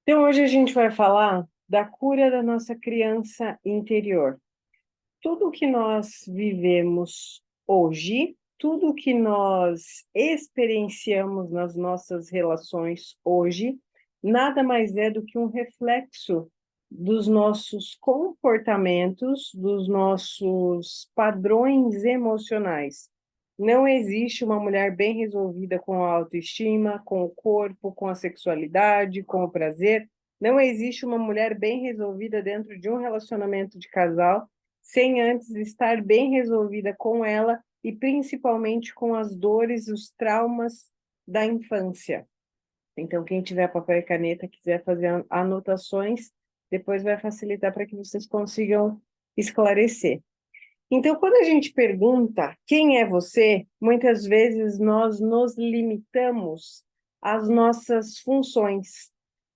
Então, hoje a gente vai falar da cura da nossa criança interior. Tudo que nós vivemos hoje, tudo que nós experienciamos nas nossas relações hoje, nada mais é do que um reflexo dos nossos comportamentos, dos nossos padrões emocionais. Não existe uma mulher bem resolvida com a autoestima, com o corpo, com a sexualidade, com o prazer. Não existe uma mulher bem resolvida dentro de um relacionamento de casal sem antes estar bem resolvida com ela e principalmente com as dores, os traumas da infância. Então, quem tiver papel e caneta, quiser fazer anotações, depois vai facilitar para que vocês consigam esclarecer. Então, quando a gente pergunta quem é você, muitas vezes nós nos limitamos às nossas funções.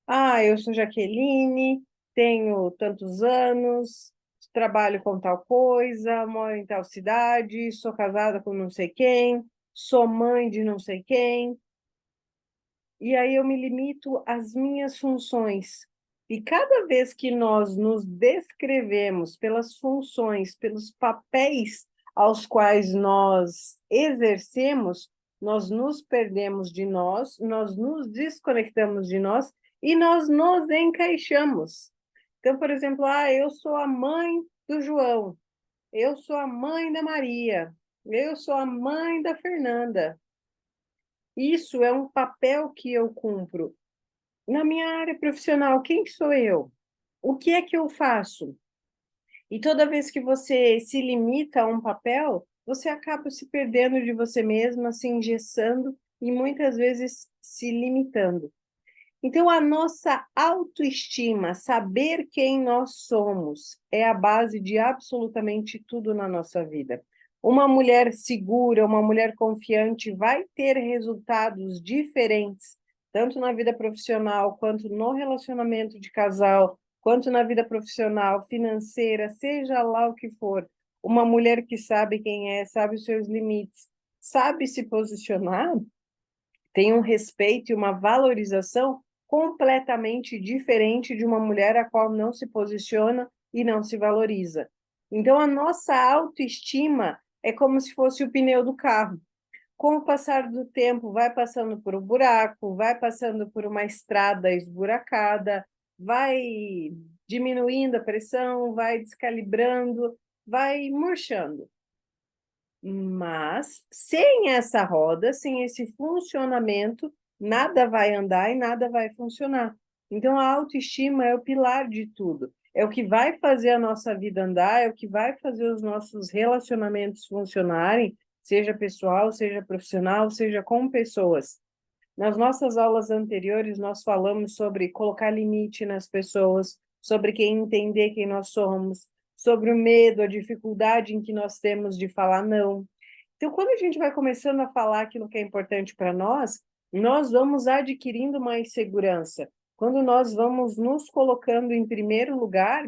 Ah, eu sou Jaqueline, tenho tantos anos, trabalho com tal coisa, moro em tal cidade, sou casada com não sei quem, sou mãe de não sei quem, e aí eu me limito às minhas funções. E cada vez que nós nos descrevemos pelas funções, pelos papéis aos quais nós exercemos, nós nos perdemos de nós nos desconectamos de nós e nós nos encaixamos. Então, por exemplo, eu sou a mãe do João, eu sou a mãe da Maria, eu sou a mãe da Fernanda. Isso é um papel que eu cumpro. Na minha área profissional, quem sou eu? O que é que eu faço? E toda vez que você se limita a um papel, você acaba se perdendo de você mesma, se engessando e muitas vezes se limitando. Então, a nossa autoestima, saber quem nós somos, é a base de absolutamente tudo na nossa vida. Uma mulher segura, uma mulher confiante vai ter resultados diferentes, tanto na vida profissional, quanto no relacionamento de casal, quanto na vida profissional, financeira, seja lá o que for. Uma mulher que sabe quem é, sabe os seus limites, sabe se posicionar, tem um respeito e uma valorização completamente diferente de uma mulher a qual não se posiciona e não se valoriza. Então, a nossa autoestima é como se fosse o pneu do carro. Com o passar do tempo, vai passando por um buraco, vai passando por uma estrada esburacada, vai diminuindo a pressão, vai descalibrando, vai murchando. Mas sem essa roda, sem esse funcionamento, nada vai andar e nada vai funcionar. Então, a autoestima é o pilar de tudo. É o que vai fazer a nossa vida andar, é o que vai fazer os nossos relacionamentos funcionarem, seja pessoal, seja profissional, seja com pessoas. Nas nossas aulas anteriores, nós falamos sobre colocar limite nas pessoas, sobre quem entender quem nós somos, sobre o medo, a dificuldade em que nós temos de falar não. Então, quando a gente vai começando a falar aquilo que é importante para nós, nós vamos adquirindo mais segurança. Quando nós vamos nos colocando em primeiro lugar,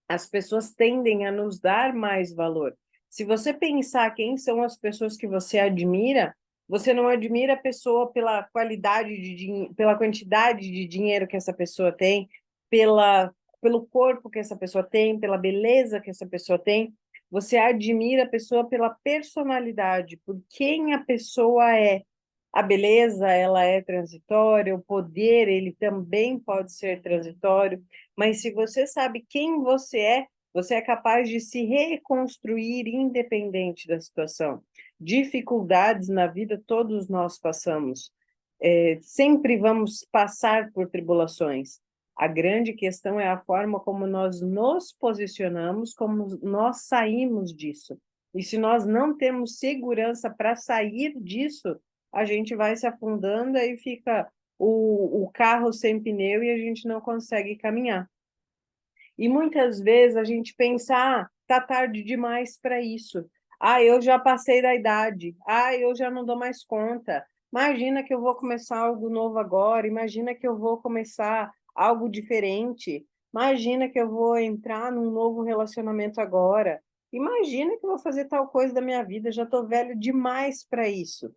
as pessoas tendem a nos dar mais valor. Se você pensar quem são as pessoas que você admira, você não admira a pessoa pela qualidade pela quantidade de dinheiro que essa pessoa tem, pelo corpo que essa pessoa tem, pela beleza que essa pessoa tem. Você admira a pessoa pela personalidade, por quem a pessoa é. A beleza, ela é transitória, o poder, ele também pode ser transitório, mas se você sabe quem você é capaz de se reconstruir independente da situação. Dificuldades na vida todos nós passamos. Sempre vamos passar por tribulações. A grande questão é a forma como nós nos posicionamos, como nós saímos disso. E se nós não temos segurança para sair disso, a gente vai se afundando e fica o carro sem pneu e a gente não consegue caminhar. E muitas vezes a gente pensa, tá tarde demais para isso. Eu já passei da idade. Eu já não dou mais conta. Imagina que eu vou começar algo novo agora. Imagina que eu vou começar algo diferente. Imagina que eu vou entrar num novo relacionamento agora. Imagina que eu vou fazer tal coisa da minha vida. Já estou velho demais para isso.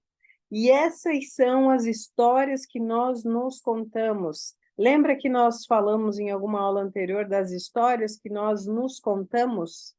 E essas são as histórias que nós nos contamos. Lembra que nós falamos em alguma aula anterior das histórias que nós nos contamos?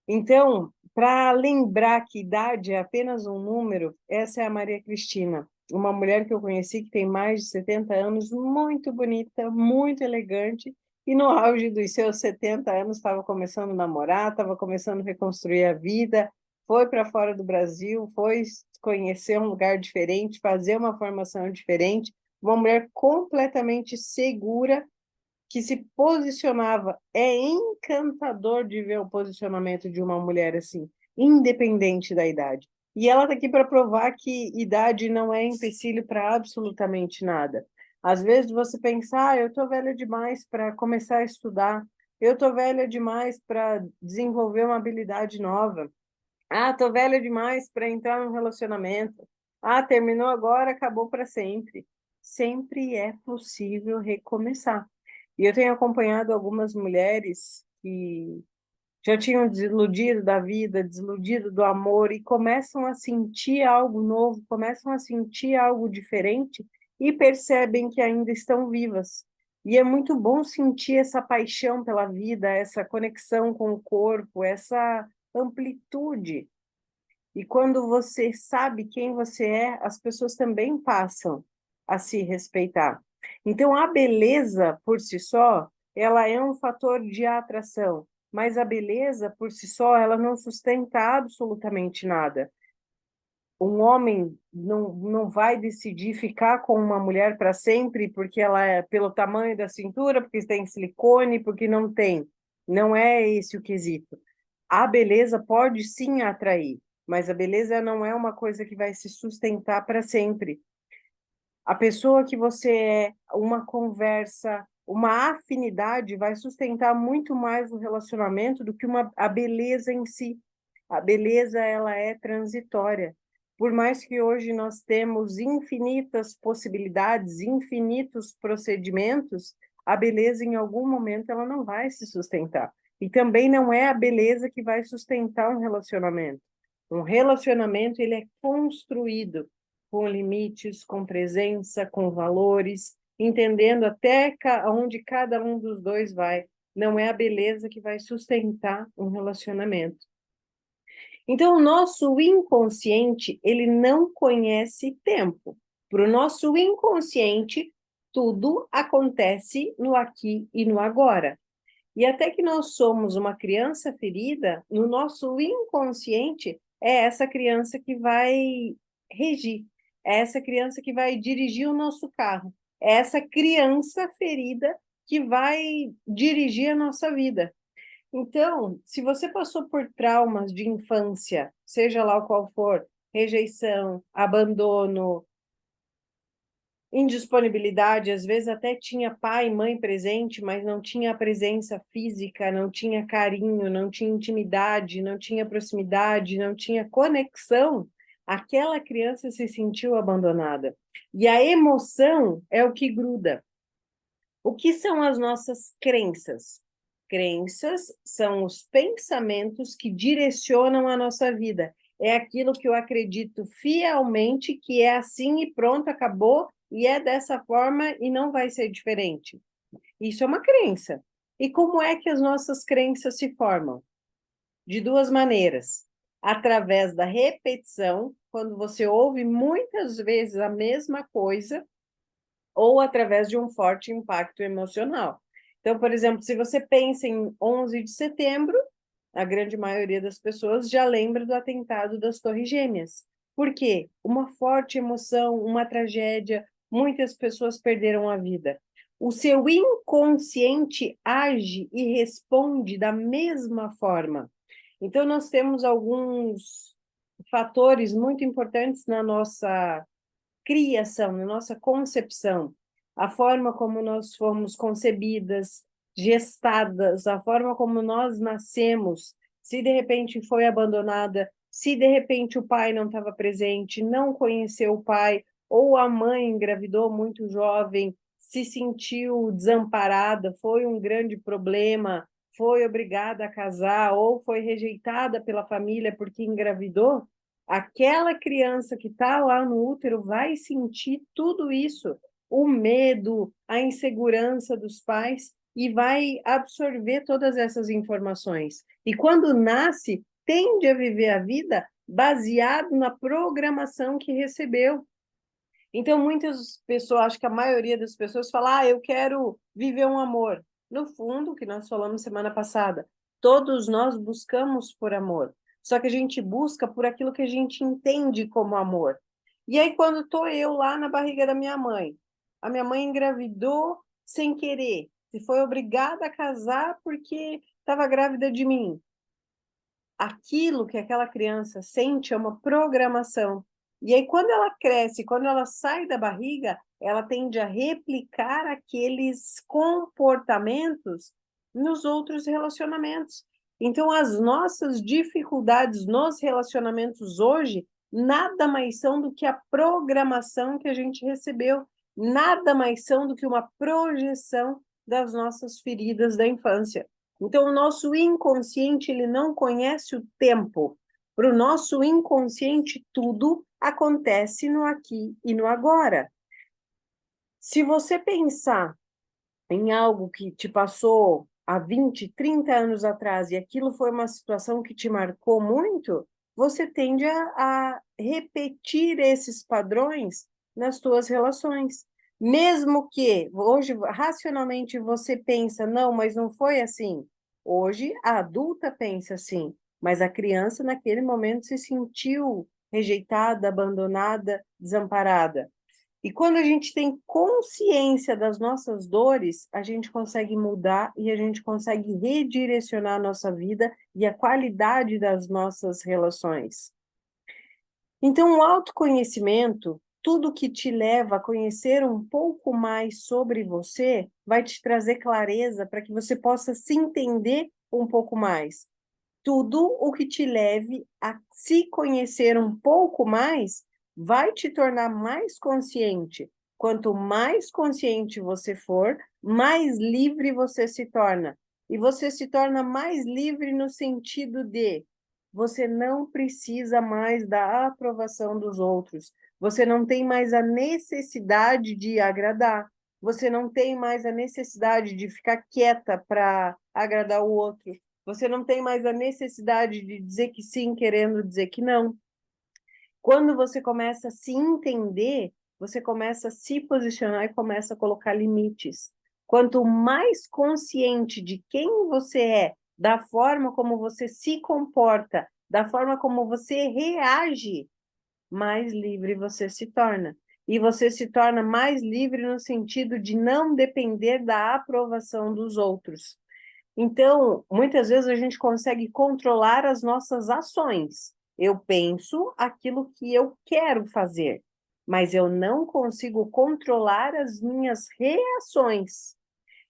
Então, para lembrar que idade é apenas um número, essa é a Maria Cristina, uma mulher que eu conheci que tem mais de 70 anos, muito bonita, muito elegante, e no auge dos seus 70 anos estava começando a namorar, estava começando a reconstruir a vida, foi para fora do Brasil, foi conhecer um lugar diferente, fazer uma formação diferente, uma mulher completamente segura que se posicionava. É encantador de ver o posicionamento de uma mulher assim, independente da idade. E ela está aqui para provar que idade não é empecilho para absolutamente nada. Às vezes você pensa, eu estou velha demais para começar a estudar, eu estou velha demais para desenvolver uma habilidade nova. Estou velha demais para entrar num relacionamento. Terminou agora, acabou para sempre. Sempre é possível recomeçar. E eu tenho acompanhado algumas mulheres que já tinham desiludido da vida, desiludido do amor, e começam a sentir algo novo, começam a sentir algo diferente e percebem que ainda estão vivas. E é muito bom sentir essa paixão pela vida, essa conexão com o corpo, essa amplitude. E quando você sabe quem você é, as pessoas também passam a se respeitar. Então, a beleza por si só, ela é um fator de atração, mas a beleza por si só, ela não sustenta absolutamente nada. Um homem não vai decidir ficar com uma mulher para sempre porque ela é pelo tamanho da cintura, porque tem silicone, porque não tem. Não é esse o quesito. A beleza pode sim atrair, mas a beleza não é uma coisa que vai se sustentar para sempre. A pessoa que você é, uma conversa, uma afinidade vai sustentar muito mais o relacionamento do que a beleza em si. A beleza, ela é transitória. Por mais que hoje nós temos infinitas possibilidades, infinitos procedimentos, a beleza em algum momento ela não vai se sustentar. E também não é a beleza que vai sustentar um relacionamento. Um relacionamento ele é construído com limites, com presença, com valores, entendendo até onde cada um dos dois vai. Não é a beleza que vai sustentar um relacionamento. Então, o nosso inconsciente, ele não conhece tempo. Para o nosso inconsciente, tudo acontece no aqui e no agora. E até que nós somos uma criança ferida, no nosso inconsciente, é essa criança que vai regir, é essa criança que vai dirigir o nosso carro, é essa criança ferida que vai dirigir a nossa vida. Então, se você passou por traumas de infância, seja lá o qual for, rejeição, abandono, indisponibilidade, às vezes até tinha pai e mãe presente, mas não tinha a presença física, não tinha carinho, não tinha intimidade, não tinha proximidade, não tinha conexão, aquela criança se sentiu abandonada. E a emoção é o que gruda. O que são as nossas crenças? Crenças são os pensamentos que direcionam a nossa vida. É aquilo que eu acredito fielmente que é assim e pronto, acabou, e é dessa forma e não vai ser diferente. Isso é uma crença. E como é que as nossas crenças se formam? De duas maneiras. Através da repetição, quando você ouve muitas vezes a mesma coisa, ou através de um forte impacto emocional. Então, por exemplo, se você pensa em 11 de setembro, a grande maioria das pessoas já lembra do atentado das Torres Gêmeas. Por quê? Uma forte emoção, uma tragédia, muitas pessoas perderam a vida. O seu inconsciente age e responde da mesma forma. Então, nós temos alguns fatores muito importantes na nossa criação, na nossa concepção, a forma como nós fomos concebidas, gestadas, a forma como nós nascemos, se de repente foi abandonada, se de repente o pai não estava presente, não conheceu o pai, ou a mãe engravidou muito jovem, se sentiu desamparada, foi um grande problema, foi obrigada a casar, ou foi rejeitada pela família porque engravidou, aquela criança que está lá no útero vai sentir tudo isso. o medo, a insegurança dos pais e vai absorver todas essas informações. E quando nasce, tende a viver a vida baseado na programação que recebeu. Então, muitas pessoas, acho que a maioria das pessoas fala, eu quero viver um amor. No fundo, que nós falamos semana passada, todos nós buscamos por amor. Só que a gente busca por aquilo que a gente entende como amor. E aí, quando estou eu lá na barriga da minha mãe, a minha mãe engravidou sem querer, e foi obrigada a casar porque estava grávida de mim. Aquilo que aquela criança sente é uma programação. E aí, quando ela cresce, quando ela sai da barriga, ela tende a replicar aqueles comportamentos nos outros relacionamentos. Então, as nossas dificuldades nos relacionamentos hoje nada mais são do que a programação que a gente recebeu, nada mais são do que uma projeção das nossas feridas da infância. Então, o nosso inconsciente, ele não conhece o tempo. Para o nosso inconsciente, tudo acontece no aqui e no agora. Se você pensar em algo que te passou há 20, 30 anos atrás e aquilo foi uma situação que te marcou muito, você tende a repetir esses padrões nas suas relações. Mesmo que hoje, racionalmente, você pensa, não, mas não foi assim. Hoje, a adulta pensa assim, mas a criança, naquele momento, se sentiu rejeitada, abandonada, desamparada. E quando a gente tem consciência das nossas dores, a gente consegue mudar e a gente consegue redirecionar a nossa vida e a qualidade das nossas relações. Então, o autoconhecimento, tudo que te leva a conhecer um pouco mais sobre você, vai te trazer clareza para que você possa se entender um pouco mais. Tudo o que te leve a se conhecer um pouco mais vai te tornar mais consciente. Quanto mais consciente você for, mais livre você se torna. E você se torna mais livre no sentido de você não precisa mais da aprovação dos outros. Você não tem mais a necessidade de agradar. Você não tem mais a necessidade de ficar quieta para agradar o outro. Você não tem mais a necessidade de dizer que sim, querendo dizer que não. Quando você começa a se entender, você começa a se posicionar e começa a colocar limites. Quanto mais consciente de quem você é, da forma como você se comporta, da forma como você reage, mais livre você se torna. E você se torna mais livre no sentido de não depender da aprovação dos outros. Então, muitas vezes a gente consegue controlar as nossas ações. Eu penso aquilo que eu quero fazer, mas eu não consigo controlar as minhas reações.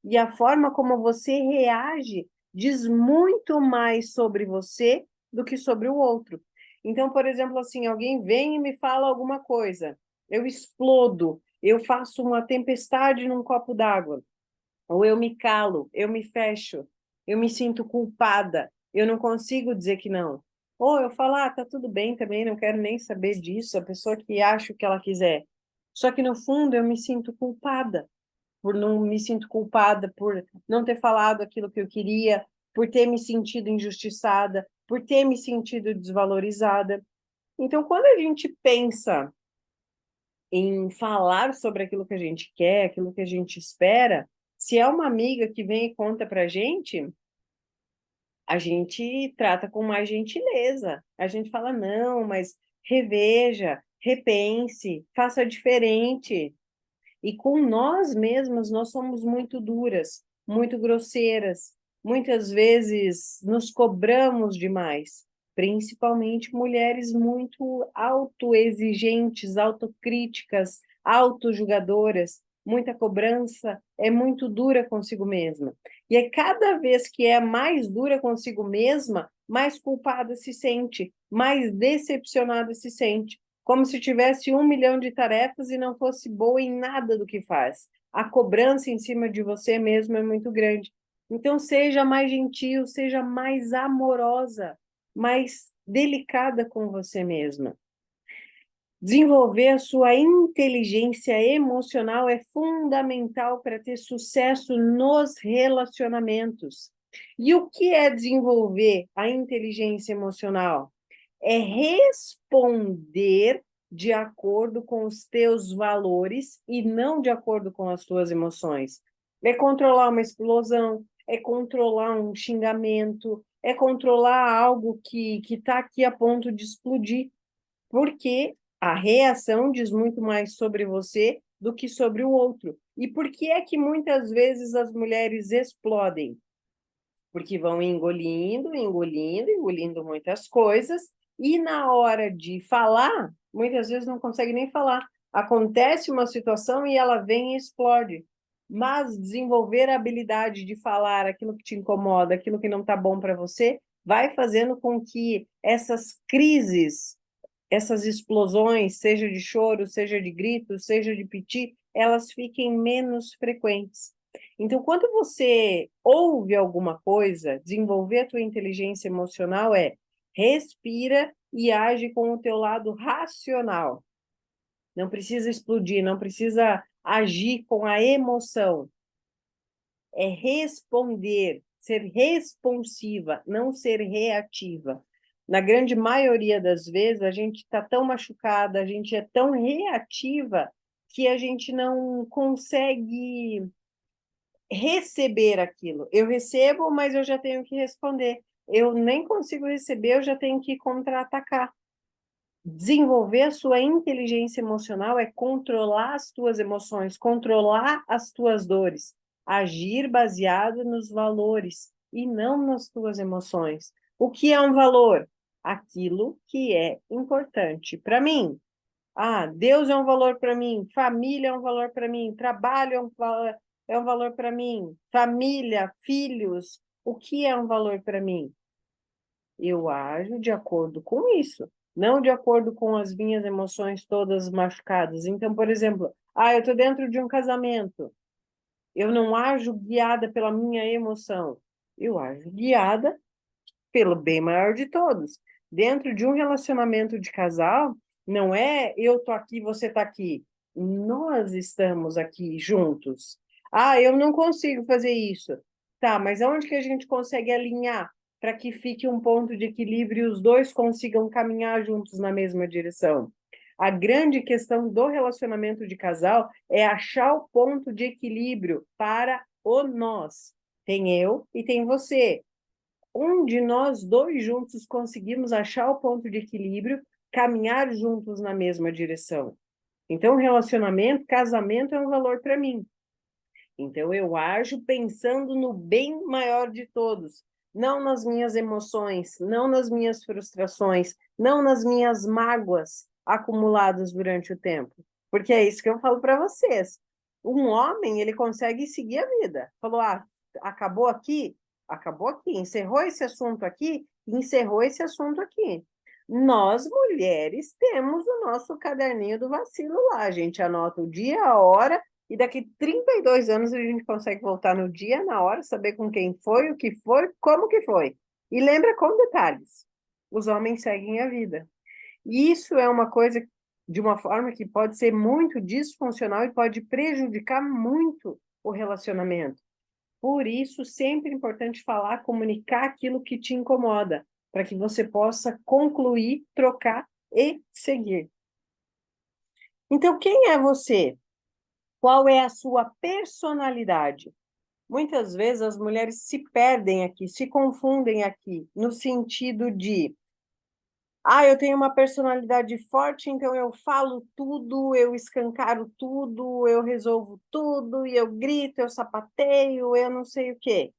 E a forma como você reage diz muito mais sobre você do que sobre o outro. Então, por exemplo, assim, alguém vem e me fala alguma coisa, eu explodo, eu faço uma tempestade num copo d'água. Ou eu me calo, eu me fecho, eu me sinto culpada, eu não consigo dizer que não. Ou eu falo, tá tudo bem também, não quero nem saber disso, a pessoa que acha o que ela quiser. Só que no fundo eu me sinto culpada, por não me sinto culpada por não ter falado aquilo que eu queria, por ter me sentido injustiçada, por ter me sentido desvalorizada. Então, quando a gente pensa em falar sobre aquilo que a gente quer, aquilo que a gente espera, se é uma amiga que vem e conta pra gente, a gente trata com mais gentileza. A gente fala, não, mas reveja, repense, faça diferente. E com nós mesmas, nós somos muito duras, muito grosseiras. Muitas vezes nos cobramos demais, principalmente mulheres muito autoexigentes, autocríticas, autojulgadoras. Muita cobrança, é muito dura consigo mesma. E é cada vez que é mais dura consigo mesma, mais culpada se sente, mais decepcionada se sente, como se tivesse 1 milhão de tarefas e não fosse boa em nada do que faz. A cobrança em cima de você mesmo é muito grande. Então, seja mais gentil, seja mais amorosa, mais delicada com você mesma. Desenvolver a sua inteligência emocional é fundamental para ter sucesso nos relacionamentos. E o que é desenvolver a inteligência emocional? É responder de acordo com os teus valores e não de acordo com as tuas emoções. É controlar uma explosão, é controlar um xingamento, é controlar algo que está aqui a ponto de explodir, porque a reação diz muito mais sobre você do que sobre o outro. E por que é que muitas vezes as mulheres explodem? Porque vão engolindo, engolindo, engolindo muitas coisas, e na hora de falar, muitas vezes não consegue nem falar. Acontece uma situação e ela vem e explode. Mas desenvolver a habilidade de falar aquilo que te incomoda, aquilo que não está bom para você, vai fazendo com que essas crises, essas explosões, seja de choro, seja de grito, seja de piti, elas fiquem menos frequentes. Então, quando você ouve alguma coisa, desenvolver a tua inteligência emocional é respira e age com o teu lado racional. Não precisa explodir, não precisa agir com a emoção. É responder, ser responsiva, não ser reativa. Na grande maioria das vezes, a gente está tão machucada, a gente é tão reativa que a gente não consegue receber aquilo. Eu recebo, mas eu já tenho que responder. Eu nem consigo receber, eu já tenho que contra-atacar. Desenvolver a sua inteligência emocional é controlar as tuas emoções, controlar as tuas dores, agir baseado nos valores e não nas tuas emoções. O que é um valor? Aquilo que é importante para mim. Ah, Deus é um valor para mim, família é um valor para mim, trabalho é um valor para mim, família, filhos, o que é um valor para mim? Eu ajo de acordo com isso, não de acordo com as minhas emoções todas machucadas. Então, por exemplo, eu estou dentro de um casamento, eu não ajo guiada pela minha emoção, eu ajo guiada pelo bem maior de todos. Dentro de um relacionamento de casal, não é eu tô aqui, você tá aqui. Nós estamos aqui juntos. Eu não consigo fazer isso. Tá, mas aonde que a gente consegue alinhar para que fique um ponto de equilíbrio e os dois consigam caminhar juntos na mesma direção? A grande questão do relacionamento de casal é achar o ponto de equilíbrio para o nós. Tem eu e tem você, onde nós dois juntos conseguimos achar o ponto de equilíbrio, caminhar juntos na mesma direção. Então, relacionamento, casamento é um valor para mim. Então, eu ajo pensando no bem maior de todos, não nas minhas emoções, não nas minhas frustrações, não nas minhas mágoas acumuladas durante o tempo. Porque é isso que eu falo para vocês. Um homem, ele consegue seguir a vida. Falou, acabou aqui? Acabou aqui. Encerrou esse assunto aqui? Encerrou esse assunto aqui. Nós, mulheres, temos o nosso caderninho do vacilo lá. A gente anota o dia, a hora, e daqui 32 anos a gente consegue voltar no dia, na hora, saber com quem foi, o que foi, como que foi. E lembra com detalhes. Os homens seguem a vida. E isso é uma coisa de uma forma que pode ser muito disfuncional e pode prejudicar muito o relacionamento. Por isso, sempre é importante falar, comunicar aquilo que te incomoda, para que você possa concluir, trocar e seguir. Então, quem é você? Qual é a sua personalidade? Muitas vezes as mulheres se perdem aqui, se confundem aqui, no sentido de, eu tenho uma personalidade forte, então eu falo tudo, eu escancaro tudo, eu resolvo tudo, e eu grito, eu sapateio, eu não sei o quê.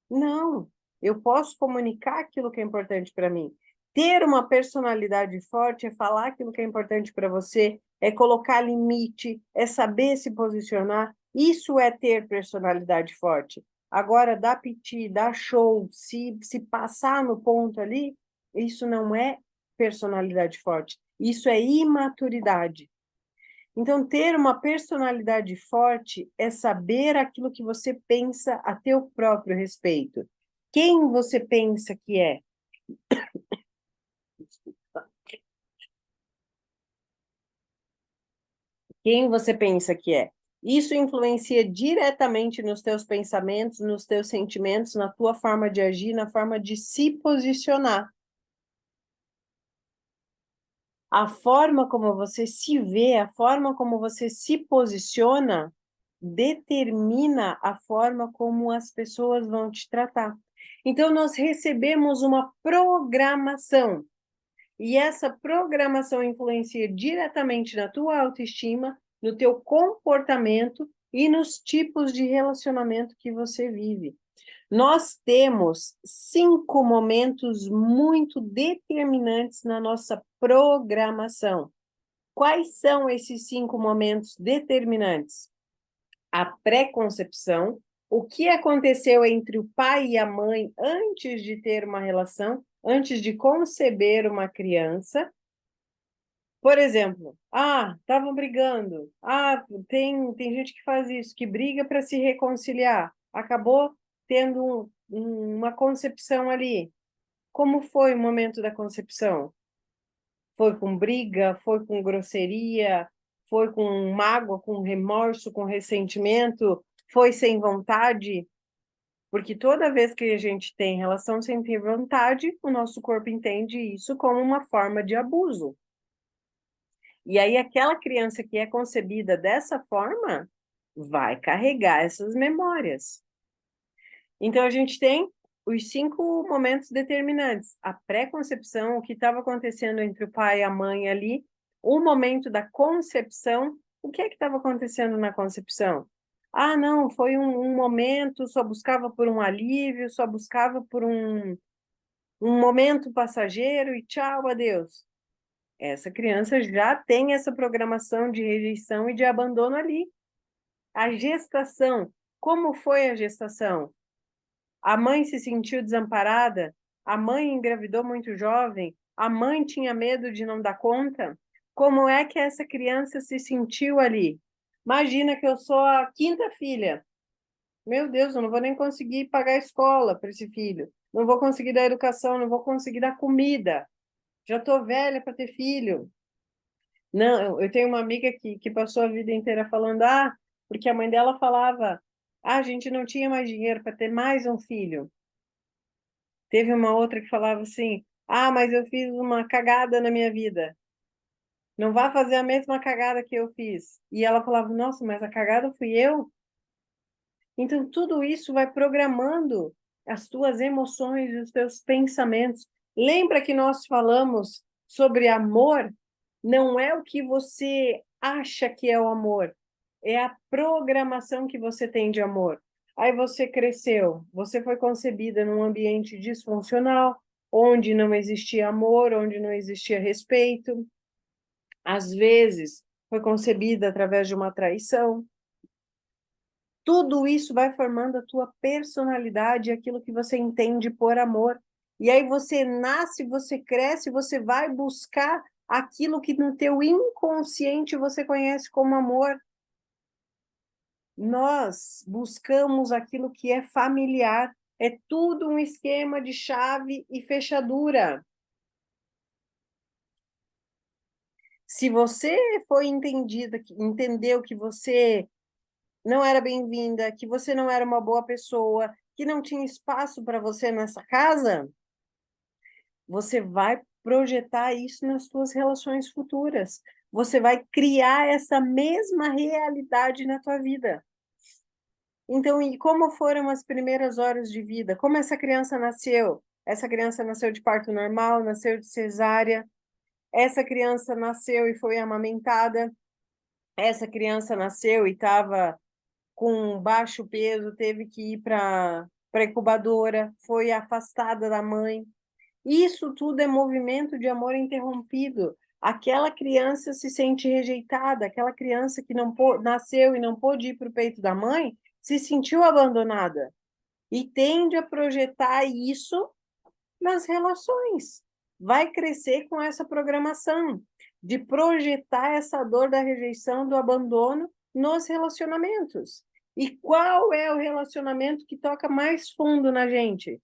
Não, eu posso comunicar aquilo que é importante para mim. Ter uma personalidade forte é falar aquilo que é importante para você, é colocar limite, é saber se posicionar. Isso é ter personalidade forte. Agora, dar piti, dar show, se passar no ponto ali, isso não é personalidade forte. Isso é imaturidade. Então, ter uma personalidade forte é saber aquilo que você pensa a teu próprio respeito. Quem você pensa que é? Quem você pensa que é? Isso influencia diretamente nos teus pensamentos, nos teus sentimentos, na tua forma de agir, na forma de se posicionar. A forma como você se vê, a forma como você se posiciona, determina a forma como as pessoas vão te tratar. Então, nós recebemos uma programação, e essa programação influencia diretamente na tua autoestima, no teu comportamento e nos tipos de relacionamento que você vive. Nós temos 5 momentos muito determinantes na nossa programação. Quais são esses 5 momentos determinantes? A pré-concepção, o que aconteceu entre o pai e a mãe antes de ter uma relação, antes de conceber uma criança. Por exemplo, estavam brigando. Tem gente que faz isso, que briga para se reconciliar. Acabou tendo uma concepção ali. Como foi o momento da concepção? Foi com briga, foi com grosseria, foi com mágoa, com remorso, com ressentimento, foi sem vontade? Porque toda vez que a gente tem relação sem ter vontade, o nosso corpo entende isso como uma forma de abuso. E aí, aquela criança que é concebida dessa forma vai carregar essas memórias. Então, a gente tem os 5 momentos determinantes: a pré-concepção, o que estava acontecendo entre o pai e a mãe ali, o momento da concepção, o que é que estava acontecendo na concepção? Não, foi um momento, só buscava por um alívio, só buscava por um momento passageiro e tchau, adeus. Essa criança já tem essa programação de rejeição e de abandono ali. A gestação, como foi a gestação? A mãe se sentiu desamparada? A mãe engravidou muito jovem? A mãe tinha medo de não dar conta? Como é que essa criança se sentiu ali? Imagina que eu sou a 5ª filha. Meu Deus, eu não vou nem conseguir pagar a escola para esse filho. Não vou conseguir dar educação, não vou conseguir dar comida. Já estou velha para ter filho. Não, eu tenho uma amiga que passou a vida inteira falando, porque a mãe dela falava, a gente não tinha mais dinheiro para ter mais um filho. Teve uma outra que falava assim, mas eu fiz uma cagada na minha vida. Não vá fazer a mesma cagada que eu fiz. E ela falava, nossa, mas a cagada fui eu? Então, tudo isso vai programando as tuas emoções e os teus pensamentos. Lembra que nós falamos sobre amor? Não é o que você acha que é o amor, é a programação que você tem de amor. Aí você cresceu, você foi concebida num ambiente disfuncional, onde não existia amor, onde não existia respeito. Às vezes, foi concebida através de uma traição. Tudo isso vai formando a tua personalidade, aquilo que você entende por amor. E aí você nasce, você cresce, você vai buscar aquilo que no teu inconsciente você conhece como amor. Nós buscamos aquilo que é familiar. É tudo um esquema de chave e fechadura. Se você foi entendida, entendeu que você não era bem-vinda, que você não era uma boa pessoa, que não tinha espaço para você nessa casa, você vai projetar isso nas suas relações futuras. Você vai criar essa mesma realidade na tua vida. Então, e como foram as primeiras horas de vida? Como essa criança nasceu? Essa criança nasceu de parto normal, nasceu de cesárea. Essa criança nasceu e foi amamentada. Essa criança nasceu e estava com baixo peso, teve que ir para a incubadora, foi afastada da mãe. Isso tudo é movimento de amor interrompido. Aquela criança se sente rejeitada, aquela criança que não nasceu e não pôde ir para o peito da mãe, se sentiu abandonada e tende a projetar isso nas relações. Vai crescer com essa programação de projetar essa dor da rejeição, do abandono nos relacionamentos. E qual é o relacionamento que toca mais fundo na gente?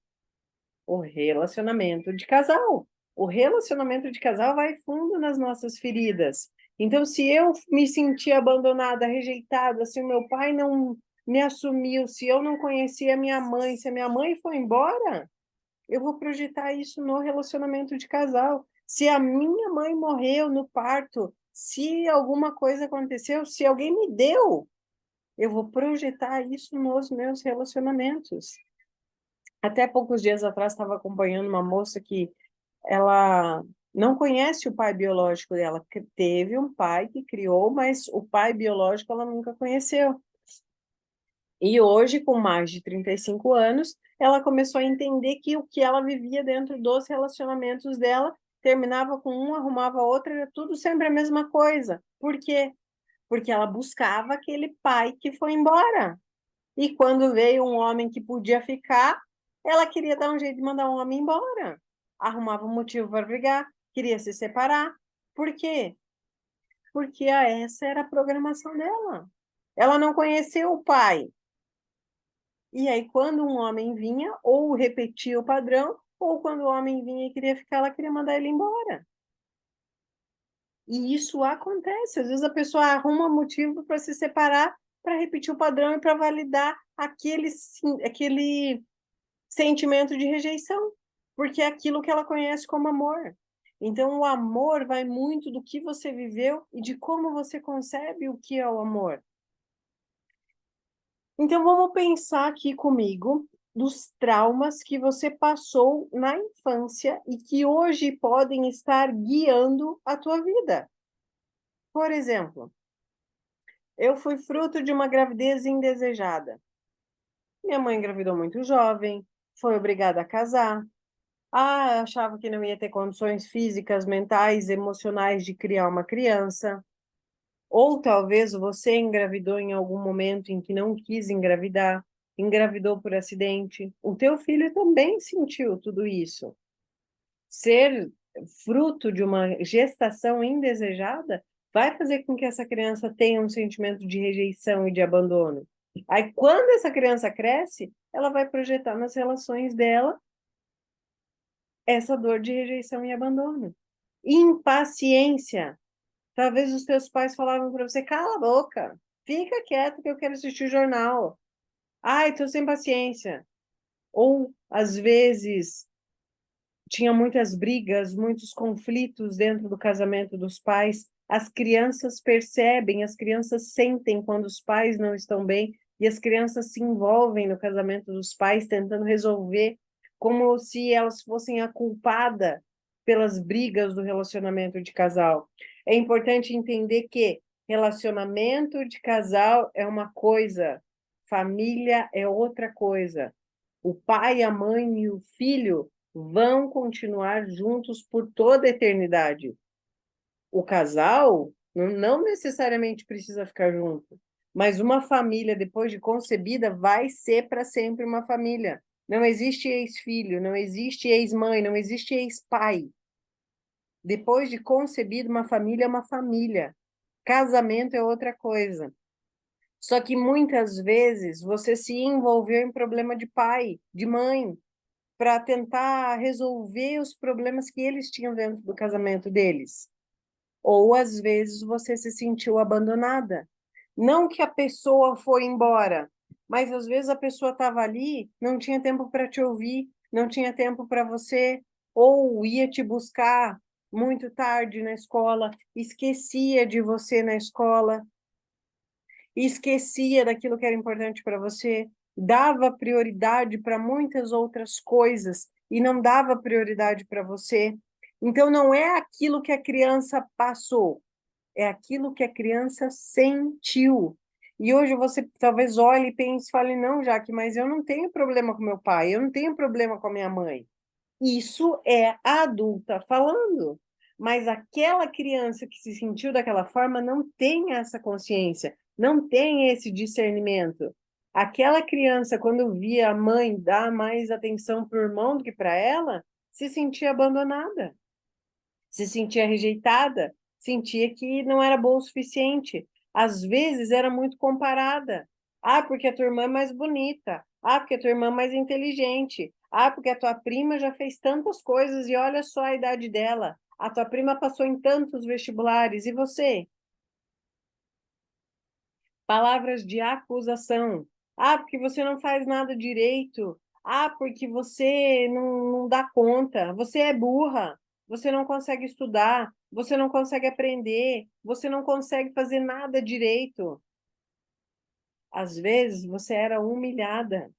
O relacionamento de casal. O relacionamento de casal vai fundo nas nossas feridas. Então, se eu me sentir abandonada, rejeitada, se o meu pai não me assumiu, se eu não conhecia a minha mãe, se a minha mãe foi embora, eu vou projetar isso no relacionamento de casal. Se a minha mãe morreu no parto, se alguma coisa aconteceu, se alguém me deu, eu vou projetar isso nos meus relacionamentos. Até poucos dias atrás estava acompanhando uma moça que ela não conhece o pai biológico dela, que teve um pai que criou, mas o pai biológico ela nunca conheceu. E hoje, com mais de 35 anos, ela começou a entender que o que ela vivia dentro dos relacionamentos dela terminava com um, arrumava outro, era tudo sempre a mesma coisa. Por quê? Porque ela buscava aquele pai que foi embora. E quando veio um homem que podia ficar, ela queria dar um jeito de mandar um homem embora. Arrumava um motivo para brigar, queria se separar. Por quê? Porque essa era a programação dela. Ela não conheceu o pai. E aí, quando um homem vinha, ou repetia o padrão, ou quando o homem vinha e queria ficar, ela queria mandar ele embora. E isso acontece. Às vezes a pessoa arruma motivo para se separar, para repetir o padrão e para validar aquele sentimento de rejeição, porque é aquilo que ela conhece como amor. Então, o amor vai muito do que você viveu e de como você concebe o que é o amor. Então, vamos pensar aqui comigo dos traumas que você passou na infância e que hoje podem estar guiando a tua vida. Por exemplo, eu fui fruto de uma gravidez indesejada. Minha mãe engravidou muito jovem, foi obrigada a casar. Ah, achava que não ia ter condições físicas, mentais, emocionais de criar uma criança. Ou talvez você engravidou em algum momento em que não quis engravidar, engravidou por acidente. O teu filho também sentiu tudo isso. Ser fruto de uma gestação indesejada vai fazer com que essa criança tenha um sentimento de rejeição e de abandono. Aí, quando essa criança cresce, ela vai projetar nas relações dela essa dor de rejeição e abandono. Impaciência. Talvez os teus pais falavam para você, cala a boca, fica quieto que eu quero assistir o jornal. Ai, tô sem paciência. Ou, às vezes, tinha muitas brigas, muitos conflitos dentro do casamento dos pais. As crianças percebem, as crianças sentem quando os pais não estão bem e as crianças se envolvem no casamento dos pais tentando resolver como se elas fossem a culpada pelas brigas do relacionamento de casal. É importante entender que relacionamento de casal é uma coisa, família é outra coisa. O pai, a mãe e o filho vão continuar juntos por toda a eternidade. O casal não necessariamente precisa ficar junto, mas uma família, depois de concebida, vai ser para sempre uma família. Não existe ex-filho, não existe ex-mãe, não existe ex-pai. Depois de concebido, uma família é uma família. Casamento é outra coisa. Só que muitas vezes você se envolveu em problema de pai, de mãe, para tentar resolver os problemas que eles tinham dentro do casamento deles. Ou às vezes você se sentiu abandonada. Não que a pessoa foi embora, mas às vezes a pessoa estava ali, não tinha tempo para te ouvir, não tinha tempo para você, ou ia te buscar muito tarde na escola, esquecia de você na escola, esquecia daquilo que era importante para você, dava prioridade para muitas outras coisas e não dava prioridade para você. Então, não é aquilo que a criança passou, é aquilo que a criança sentiu. E hoje você talvez olhe e pense, fale, não, Jaque, mas eu não tenho problema com meu pai, eu não tenho problema com a minha mãe. Isso é a adulta falando. Mas aquela criança que se sentiu daquela forma não tem essa consciência, não tem esse discernimento. Aquela criança, quando via a mãe dar mais atenção para o irmão do que para ela, se sentia abandonada, se sentia rejeitada, sentia que não era boa o suficiente. Às vezes era muito comparada. Ah, porque a tua irmã é mais bonita. Ah, porque a tua irmã é mais inteligente. Ah, porque a tua prima já fez tantas coisas e olha só a idade dela. A tua prima passou em tantos vestibulares, e você? Palavras de acusação. Ah, porque você não faz nada direito. Ah, porque você não dá conta. Você é burra. Você não consegue estudar. Você não consegue aprender. Você não consegue fazer nada direito. Às vezes você era humilhada.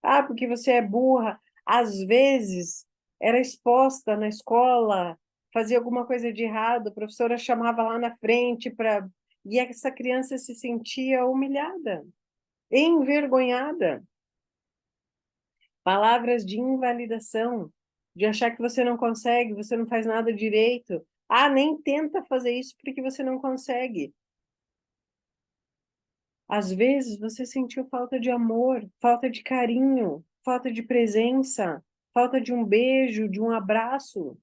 Ah, porque você é burra. Às vezes era exposta na escola, fazia alguma coisa de errado, a professora chamava lá na frente para. E essa criança se sentia humilhada, envergonhada. Palavras de invalidação, de achar que você não consegue, você não faz nada direito. Ah, nem tenta fazer isso porque você não consegue. Às vezes você sentiu falta de amor, falta de carinho, falta de presença, falta de um beijo, de um abraço.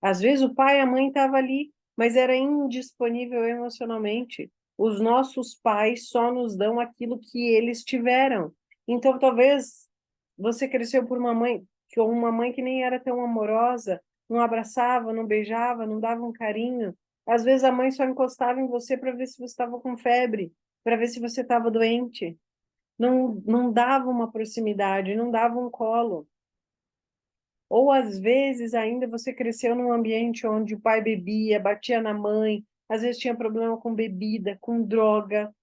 Às vezes o pai e a mãe estavam ali, mas era indisponível emocionalmente. Os nossos pais só nos dão aquilo que eles tiveram. Então, talvez você cresceu por uma mãe que nem era tão amorosa, não abraçava, não beijava, não dava um carinho. Às vezes a mãe só encostava em você para ver se você estava com febre, para ver se você estava doente. Não dava uma proximidade, não dava um colo. Ou às vezes ainda você cresceu num ambiente onde o pai bebia, batia na mãe, às vezes tinha problema com bebida, com droga,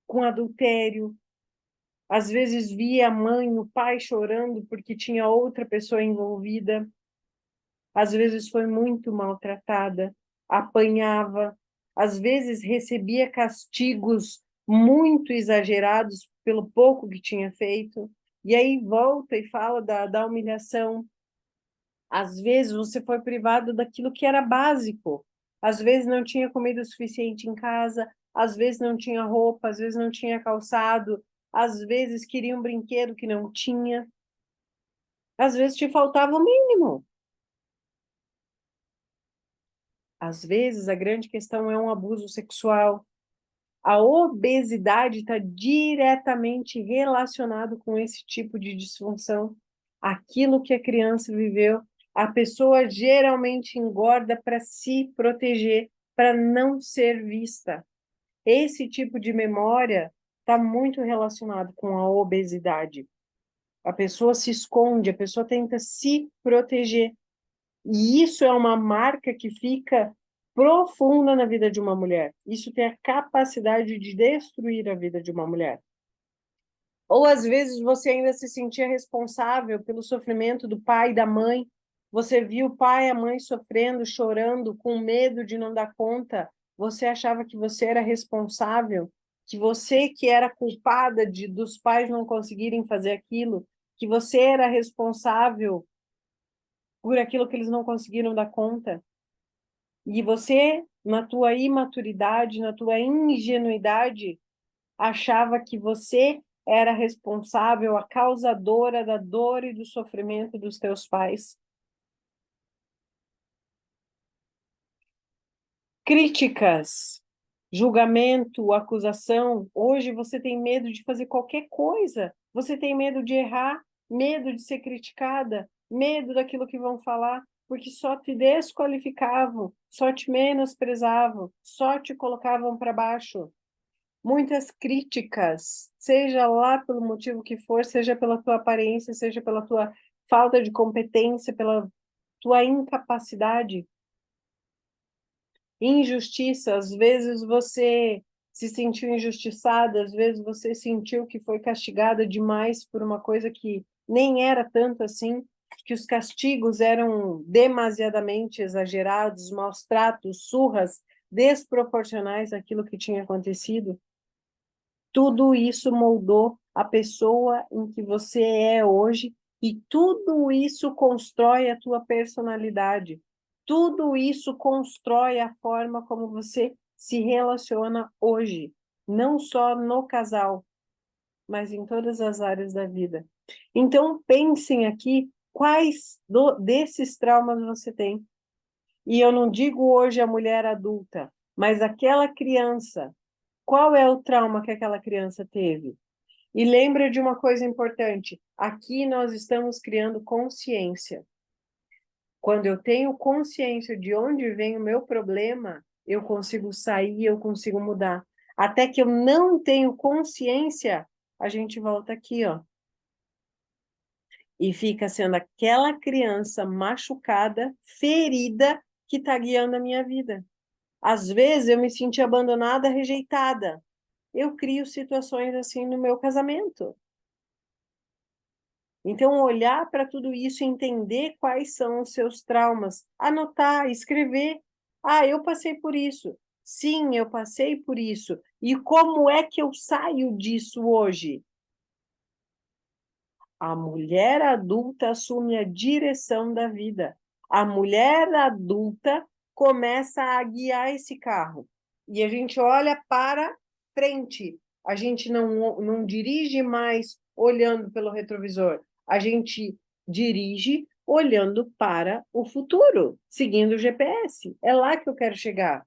com adultério. Às vezes via a mãe, o pai chorando porque tinha outra pessoa envolvida. Às vezes foi muito maltratada, apanhava, às vezes recebia castigos muito exagerados pelo pouco que tinha feito. E aí volta e fala da humilhação. Às vezes você foi privado daquilo que era básico. Às vezes não tinha comida suficiente em casa, às vezes não tinha roupa, às vezes não tinha calçado, às vezes queria um brinquedo que não tinha, às vezes te faltava o mínimo. Às vezes a grande questão é um abuso sexual. A obesidade está diretamente relacionado com esse tipo de disfunção. Aquilo que a criança viveu, a pessoa geralmente engorda para se proteger, para não ser vista. Esse tipo de memória está muito relacionado com a obesidade. A pessoa se esconde, a pessoa tenta se proteger. E isso é uma marca que fica profunda na vida de uma mulher. Isso tem a capacidade de destruir a vida de uma mulher. Ou às vezes você ainda se sentia responsável pelo sofrimento do pai e da mãe. Você viu o pai e a mãe sofrendo, chorando, com medo de não dar conta. Você achava que você era responsável, que você que era culpada dos pais não conseguirem fazer aquilo, que você era responsável por aquilo que eles não conseguiram dar conta. E você, na tua imaturidade, na tua ingenuidade, achava que você era responsável, a causadora da dor e do sofrimento dos teus pais. Críticas, julgamento, acusação. Hoje você tem medo de fazer qualquer coisa. Você tem medo de errar, medo de ser criticada, medo daquilo que vão falar, porque só te desqualificavam, só te menosprezavam, só te colocavam para baixo. Muitas críticas, seja lá pelo motivo que for, seja pela tua aparência, seja pela tua falta de competência, pela tua incapacidade. Injustiça, às vezes você se sentiu injustiçada, às vezes você sentiu que foi castigada demais por uma coisa que nem era tanto assim, que os castigos eram demasiadamente exagerados, maus tratos, surras desproporcionais àquilo que tinha acontecido. Tudo isso moldou a pessoa em que você é hoje e tudo isso constrói a tua personalidade. Tudo isso constrói a forma como você se relaciona hoje, não só no casal, mas em todas as áreas da vida. Então, pensem aqui desses traumas você tem. E eu não digo hoje a mulher adulta, mas aquela criança. Qual é o trauma que aquela criança teve? E lembra de uma coisa importante: aqui nós estamos criando consciência. Quando eu tenho consciência de onde vem o meu problema, eu consigo sair, eu consigo mudar. Até que eu não tenho consciência, a gente volta aqui, ó. E fica sendo aquela criança machucada, ferida, que está guiando a minha vida. Às vezes eu me senti abandonada, rejeitada. Eu crio situações assim no meu casamento. Então, olhar para tudo isso, entender quais são os seus traumas, anotar, escrever. Ah, eu passei por isso. Sim, eu passei por isso. E como é que eu saio disso hoje? A mulher adulta assume a direção da vida. A mulher adulta começa a guiar esse carro. E a gente olha para frente. A gente não dirige mais olhando pelo retrovisor. A gente dirige olhando para o futuro, seguindo o GPS. É lá que eu quero chegar.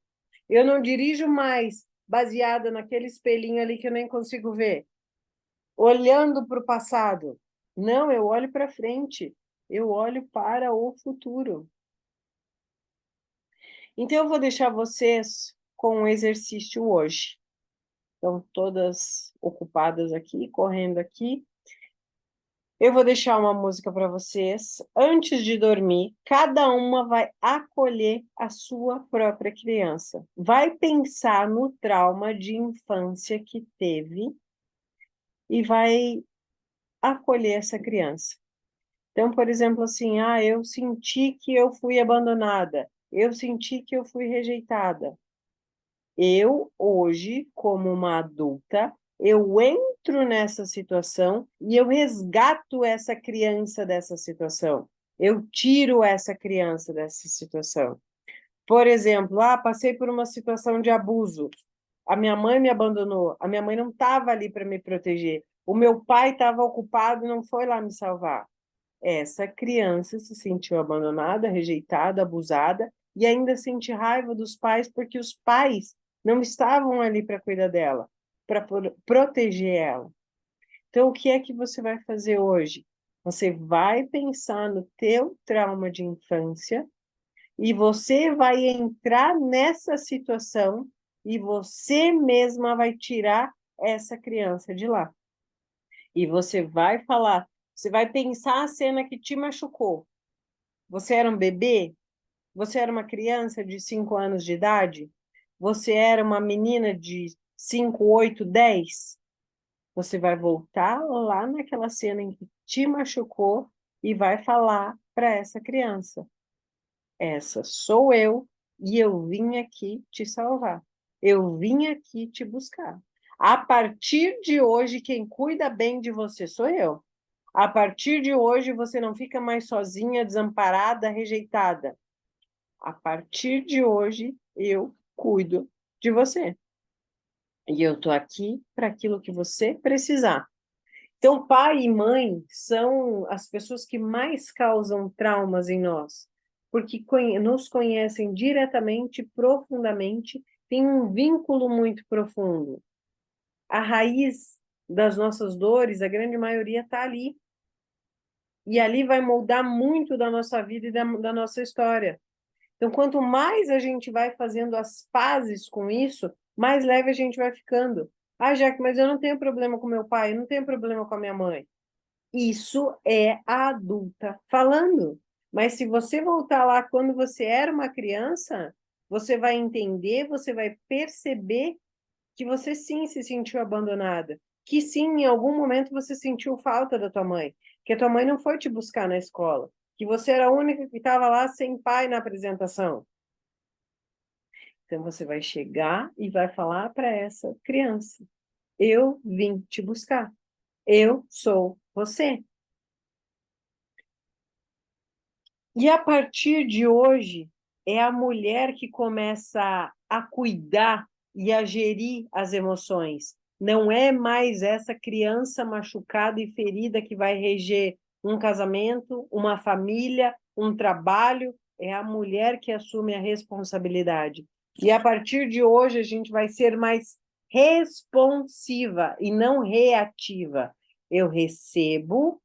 Eu não dirijo mais baseada naquele espelhinho ali que eu nem consigo ver, olhando para o passado. Não, eu olho para frente. Eu olho para o futuro. Então, eu vou deixar vocês com um exercício hoje. Estão todas ocupadas aqui, correndo aqui. Eu vou deixar uma música para vocês. Antes de dormir, cada uma vai acolher a sua própria criança. Vai pensar no trauma de infância que teve e vai acolher essa criança. Então, por exemplo, assim, eu senti que eu fui abandonada, eu senti que eu fui rejeitada. Eu, hoje, como uma adulta, eu entro nessa situação e eu resgato essa criança dessa situação. Eu tiro essa criança dessa situação. Por exemplo, passei por uma situação de abuso. A minha mãe me abandonou. A minha mãe não estava ali para me proteger. O meu pai estava ocupado e não foi lá me salvar. Essa criança se sentiu abandonada, rejeitada, abusada e ainda sente raiva dos pais porque os pais não estavam ali para cuidar dela, para proteger ela. Então, o que é que você vai fazer hoje? Você vai pensar no teu trauma de infância e você vai entrar nessa situação e você mesma vai tirar essa criança de lá. E você vai falar, você vai pensar a cena que te machucou. Você era um bebê? Você era uma criança de 5 anos de idade? Você era uma menina de 5, 8, 10? Você vai voltar lá naquela cena em que te machucou e vai falar para essa criança: essa sou eu e eu vim aqui te salvar. Eu vim aqui te buscar. A partir de hoje, quem cuida bem de você sou eu. A partir de hoje, você não fica mais sozinha, desamparada, rejeitada. A partir de hoje, eu cuido de você. E eu estou aqui para aquilo que você precisar. Então, pai e mãe são as pessoas que mais causam traumas em nós, porque nos conhecem diretamente, profundamente, tem um vínculo muito profundo. A raiz das nossas dores, a grande maioria está ali. E ali vai moldar muito da nossa vida e da nossa história. Então, quanto mais a gente vai fazendo as pazes com isso, mais leve a gente vai ficando. Jaque, mas eu não tenho problema com meu pai, eu não tenho problema com a minha mãe. Isso é a adulta falando. Mas se você voltar lá quando você era uma criança, você vai entender, você vai perceber que você sim se sentiu abandonada, que sim, em algum momento você sentiu falta da tua mãe, que a tua mãe não foi te buscar na escola, que você era a única que estava lá sem pai na apresentação. Então você vai chegar e vai falar para essa criança: eu vim te buscar. Eu sou você. E a partir de hoje, é a mulher que começa a cuidar e a gerir as emoções. Não é mais essa criança machucada e ferida que vai reger um casamento, uma família, um trabalho. É a mulher que assume a responsabilidade. E a partir de hoje, a gente vai ser mais responsiva e não reativa. Eu recebo,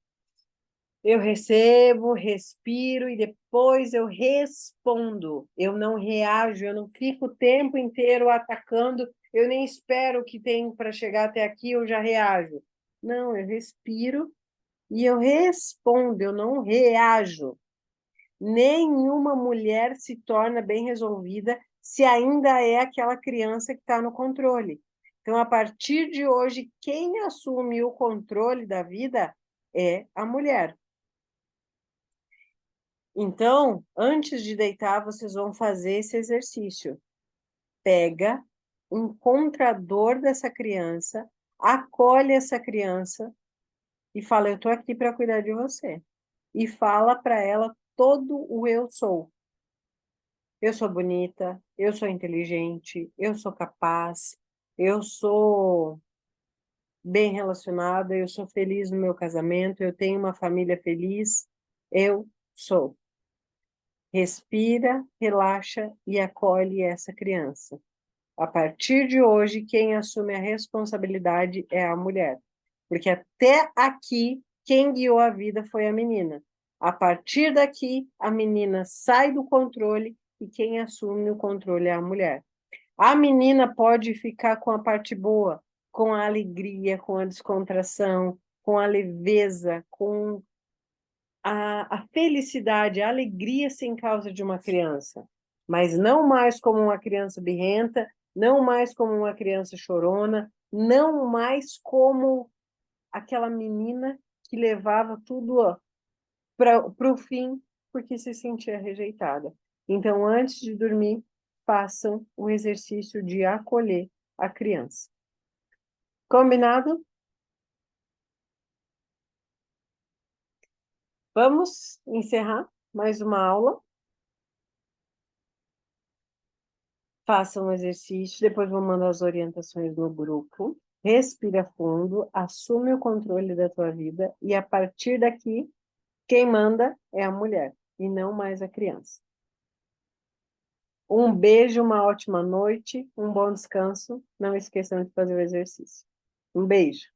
Eu recebo, respiro e depois eu respondo. Eu não reajo, eu não fico o tempo inteiro atacando, eu nem espero o que tem para chegar até aqui, eu já reajo. Não, eu respiro e eu respondo, eu não reajo. Nenhuma mulher se torna bem resolvida se ainda é aquela criança que está no controle. Então, a partir de hoje, quem assume o controle da vida é a mulher. Então, antes de deitar, vocês vão fazer esse exercício. Pega, encontra a dor dessa criança, acolhe essa criança e fala: eu estou aqui para cuidar de você. E fala para ela todo o eu sou. Eu sou bonita, eu sou inteligente, eu sou capaz, eu sou bem relacionada, eu sou feliz no meu casamento, eu tenho uma família feliz, eu sou. Respira, relaxa e acolhe essa criança. A partir de hoje, quem assume a responsabilidade é a mulher. Porque até aqui, quem guiou a vida foi a menina. A partir daqui, a menina sai do controle e quem assume o controle é a mulher. A menina pode ficar com a parte boa, com a alegria, com a descontração, com a leveza, com a felicidade, a alegria sem causa de uma criança, mas não mais como uma criança birrenta, não mais como uma criança chorona, não mais como aquela menina que levava tudo para o fim porque se sentia rejeitada. Então, antes de dormir, façam o exercício de acolher a criança. Combinado? Vamos encerrar mais uma aula. Faça um exercício, depois vou mandar as orientações no grupo. Respira fundo, assume o controle da tua vida e a partir daqui, quem manda é a mulher e não mais a criança. Um beijo, uma ótima noite, um bom descanso. Não esqueçam de fazer o exercício. Um beijo.